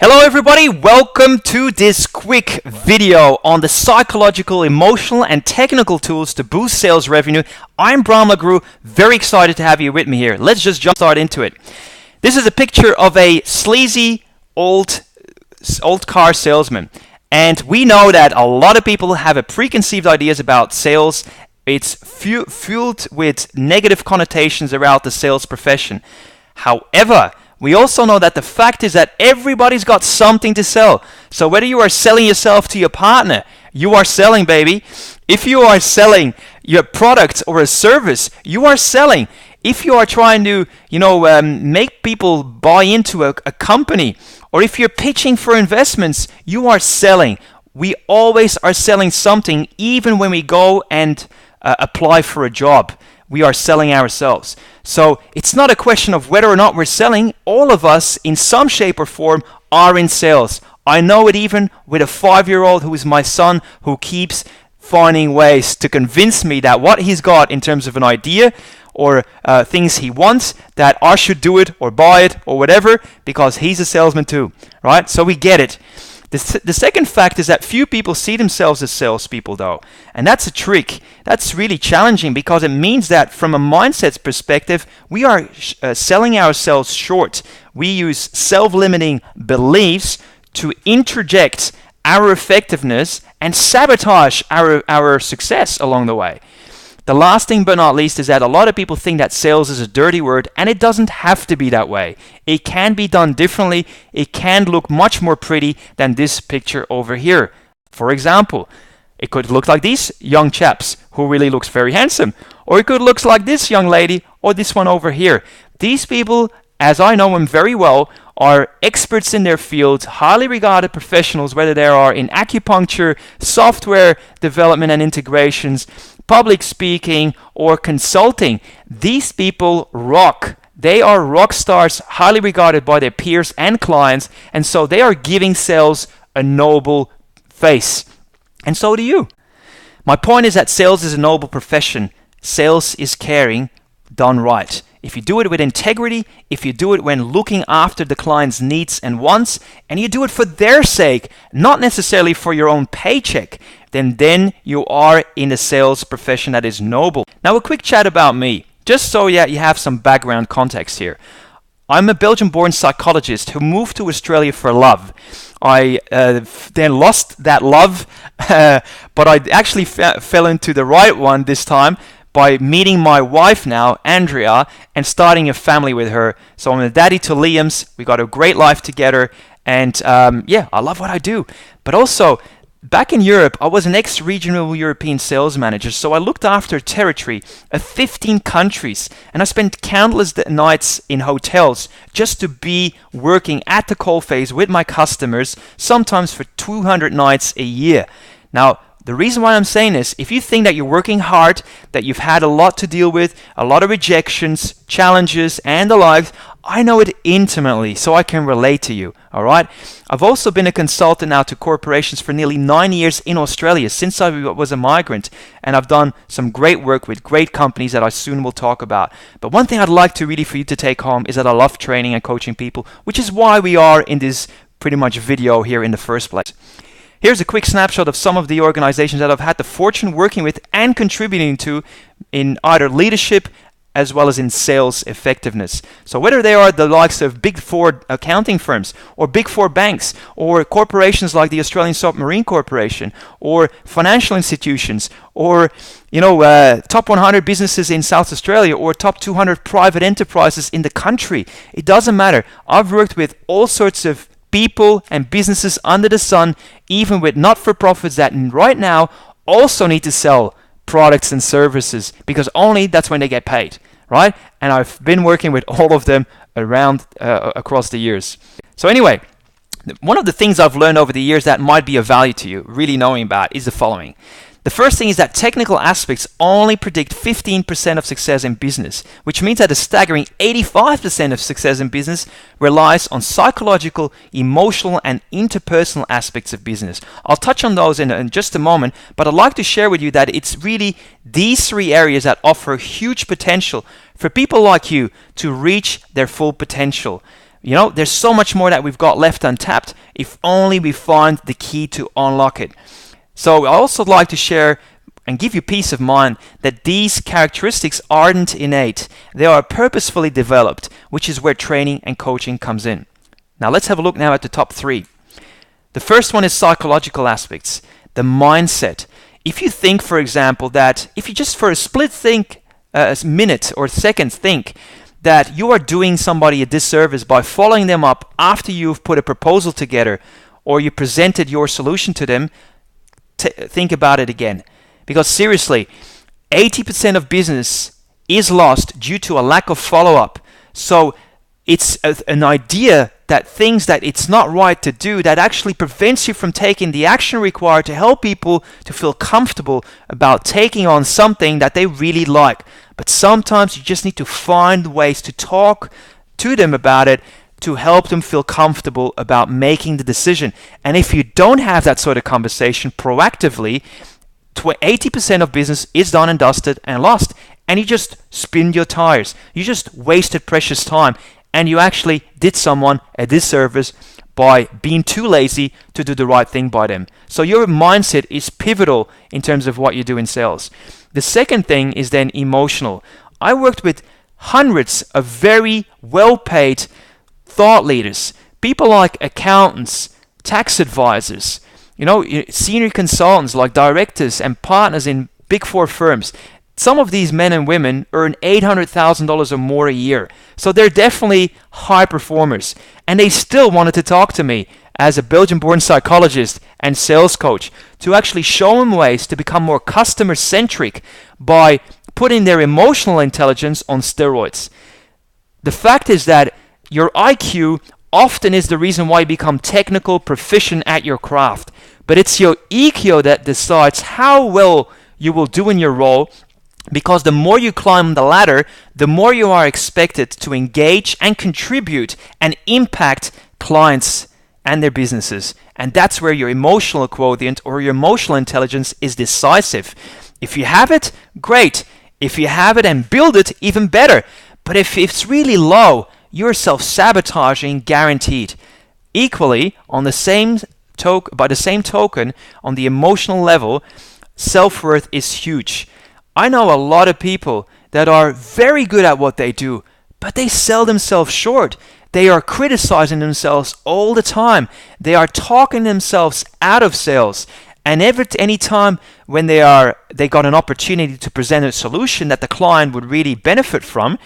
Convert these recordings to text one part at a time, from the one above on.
Hello everybody, welcome to this quick video on the psychological, emotional and technical tools to boost sales revenue. I'm Brahma Guru, very excited to have you with me here. Let's just jump start into it. This is a picture of a sleazy old car salesman. And we know that a lot of people have a preconceived ideas about sales. It's fueled with negative connotations around the sales profession. However, we also know that the fact is that everybody's got something to sell. So whether you are selling yourself to your partner, you are selling, baby. If you are selling your product or a service, you are selling. If you are trying to, make people buy into a company, or if you're pitching for investments, you are selling. We always are selling something, even when we go and apply for a job. We are selling ourselves. So it's not a question of whether or not we're selling. All of us, in some shape or form, are in sales. I know it even with a 5-year-old who is my son, who keeps finding ways to convince me that what he's got in terms of an idea or things he wants, that I should do it or buy it or whatever, because he's a salesman too, right? So we get it. The second fact is that few people see themselves as salespeople, though. And that's a trick. That's really challenging, because it means that from a mindset perspective, we are selling ourselves short. We use self-limiting beliefs to interject our effectiveness and sabotage our success along the way. The last thing but not least is that a lot of people think that sales is a dirty word, and it doesn't have to be that way. It can be done differently. It can look much more pretty than this picture over here. For example, it could look like these young chaps who really looks very handsome, or it could look like this young lady or this one over here. These people, as I know them very well, are experts in their field, highly regarded professionals, whether they are in acupuncture, software development and integrations, public speaking, or consulting. These people rock. They are rock stars, highly regarded by their peers and clients, and so they are giving sales a noble face. And so do you. My point is that sales is a noble profession. Sales is caring done right. If you do it with integrity, if you do it when looking after the client's needs and wants, and you do it for their sake, not necessarily for your own paycheck, then you are in a sales profession that is noble. Now, a quick chat about me, just so you have some background context here. I'm a Belgian-born psychologist who moved to Australia for love. I then lost that love, but I actually fell into the right one this time by meeting my wife now, Andrea, and starting a family with her. So I'm a daddy to Liam's. We got a great life together, and I love what I do. But also, back in Europe, I was an ex-regional European sales manager, so I looked after a territory of 15 countries, and I spent countless nights in hotels just to be working at the coalface with my customers, sometimes for 200 nights a year. Now, the reason why I'm saying this, if you think that you're working hard, that you've had a lot to deal with, a lot of rejections, challenges, and the like, I know it intimately, so I can relate to you, all right? I've also been a consultant now to corporations for nearly 9 years in Australia since I was a migrant, and I've done some great work with great companies that I soon will talk about. But one thing I'd like to really for you to take home is that I love training and coaching people, which is why we are in this pretty much video here in the first place. Here's a quick snapshot of some of the organizations that I've had the fortune working with and contributing to in either leadership as well as in sales effectiveness. So whether they are the likes of Big Four accounting firms, or Big Four banks, or corporations like the Australian Submarine Corporation, or financial institutions, or top 100 businesses in South Australia, or top 200 private enterprises in the country, it doesn't matter. I've worked with all sorts of people and businesses under the sun, even with not-for-profits that right now also need to sell products and services, because only that's when they get paid, right? And I've been working with all of them around across the years. So anyway, one of the things I've learned over the years that might be of value to you, really knowing about, is the following. The first thing is that technical aspects only predict 15% of success in business, which means that a staggering 85% of success in business relies on psychological, emotional, and interpersonal aspects of business. I'll touch on those in just a moment, but I'd like to share with you that it's really these three areas that offer huge potential for people like you to reach their full potential. You know, there's so much more that we've got left untapped if only we find the key to unlock it. So I also like to share and give you peace of mind that these characteristics aren't innate. They are purposefully developed, which is where training and coaching comes in. Now let's have a look now at the top 3. The first one is psychological aspects, the mindset. If you think, for example, that if you just for a split minute or second think that you are doing somebody a disservice by following them up after you've put a proposal together or you presented your solution to them, think about it again. Because seriously, 80% of business is lost due to a lack of follow-up. So it's an idea that things that it's not right to do that actually prevents you from taking the action required to help people to feel comfortable about taking on something that they really like. But sometimes you just need to find ways to talk to them about it to help them feel comfortable about making the decision. And if you don't have that sort of conversation proactively, 80% of business is done and dusted and lost, and you just spin your tires. You just wasted precious time, and you actually did someone a disservice by being too lazy to do the right thing by them. So your mindset is pivotal in terms of what you do in sales. The second thing is then emotional. I worked with hundreds of very well-paid thought leaders, people like accountants, tax advisors, senior consultants like directors and partners in Big Four firms. Some of these men and women earn $800,000 or more a year. So they're definitely high performers. And they still wanted to talk to me as a Belgian-born psychologist and sales coach to actually show them ways to become more customer-centric by putting their emotional intelligence on steroids. The fact is that your IQ often is the reason why you become technical, proficient at your craft. But it's your EQ that decides how well you will do in your role, because the more you climb the ladder, the more you are expected to engage and contribute and impact clients and their businesses. And that's where your emotional quotient or your emotional intelligence is decisive. If you have it, great. If you have it and build it, even better. But if it's really low, you're self-sabotaging guaranteed. Equally, by the same token, on the emotional level, self-worth is huge. I know a lot of people that are very good at what they do, but they sell themselves short. They are criticizing themselves all the time. They are talking themselves out of sales. And any time when they got an opportunity to present a solution that the client would really benefit from,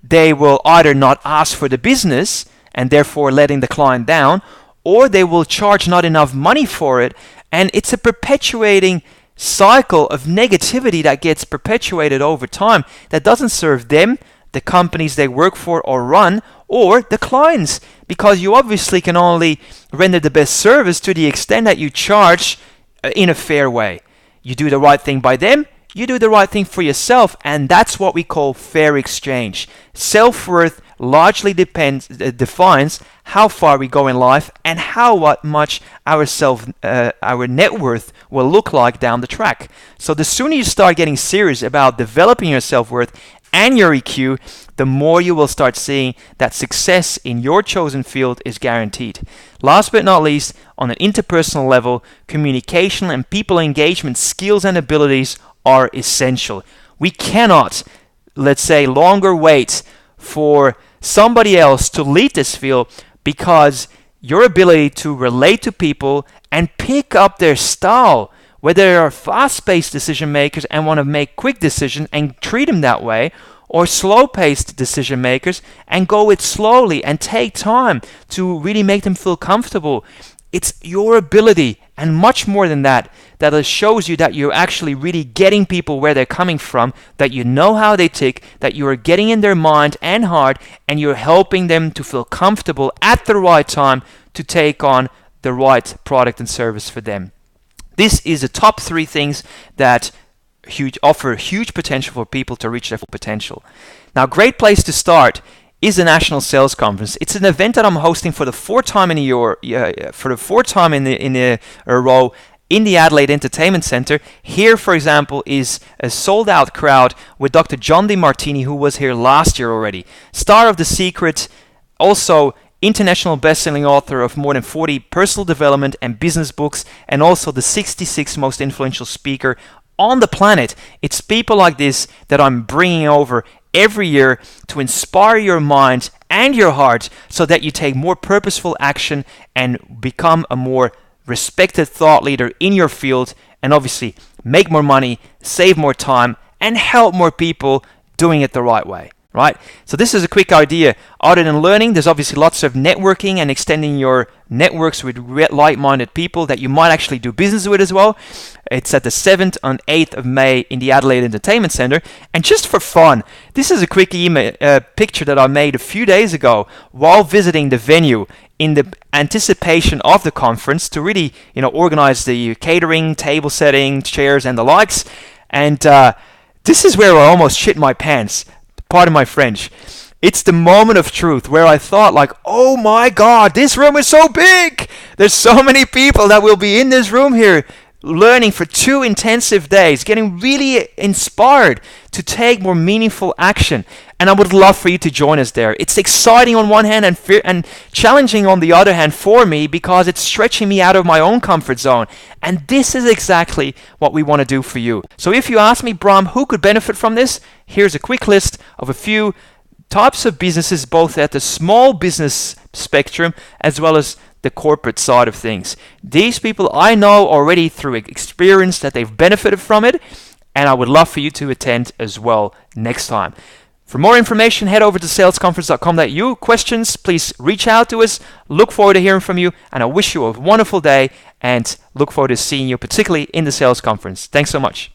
they will either not ask for the business and therefore letting the client down, or they will charge not enough money for it. And it's a perpetuating cycle of negativity that gets perpetuated over time that doesn't serve them, the companies they work for or run, or the clients, because you obviously can only render the best service to the extent that you charge in a fair way. You do the right thing by them, you do the right thing for yourself, and that's what we call fair exchange. Self-worth largely defines how far we go in life and how much our net worth will look like down the track. So the sooner you start getting serious about developing your self-worth and your EQ, the more you will start seeing that success in your chosen field is guaranteed. Last but not least, on an interpersonal level, communication and people engagement skills and abilities are essential. We cannot, let's say, longer wait for somebody else to lead this field, because your ability to relate to people and pick up their style, whether they are fast-paced decision makers and want to make quick decisions and treat them that way, or slow-paced decision makers and go it slowly and take time to really make them feel comfortable. It's your ability and much more than that that shows you that you're actually really getting people where they're coming from, that you know how they tick, that you are getting in their mind and heart, and you're helping them to feel comfortable at the right time to take on the right product and service for them. This is the top 3 things that offer huge potential for people to reach their full potential. Now, great place to start is the National Sales Conference. It's an event that I'm hosting for the 4th time in a row in the Adelaide Entertainment Centre. Here, for example, is a sold-out crowd with Dr. John DeMartini, who was here last year already. Star of The Secret, also international best-selling author of more than 40 personal development and business books, and also the 66th most influential speaker on the planet. It's people like this that I'm bringing over every year to inspire your mind and your heart so that you take more purposeful action and become a more respected thought leader in your field, and obviously make more money, save more time, and help more people doing it the right way. Right? So this is a quick idea. Other than learning, there's obviously lots of networking and extending your networks with like-minded people that you might actually do business with as well. It's at the 7th and 8th of May in the Adelaide Entertainment Centre. And just for fun, this is a quick picture that I made a few days ago while visiting the venue in the anticipation of the conference to really, organize the catering, table setting, chairs, and the likes. And this is where I almost shit my pants. Pardon my French. It's the moment of truth where I thought like, oh my God, this room is so big. There's so many people that will be in this room here learning for 2 intensive days, getting really inspired to take more meaningful action. And I would love for you to join us there. It's exciting on one hand and challenging on the other hand for me because it's stretching me out of my own comfort zone. And this is exactly what we want to do for you. So if you ask me, Bram, who could benefit from this? Here's a quick list of a few types of businesses, both at the small business spectrum as well as the corporate side of things. These people I know already through experience that they've benefited from it, and I would love for you to attend as well next time. For more information, head over to salesconference.com.au. Questions, please reach out to us. Look forward to hearing from you, and I wish you a wonderful day and look forward to seeing you, particularly in the sales conference. Thanks so much.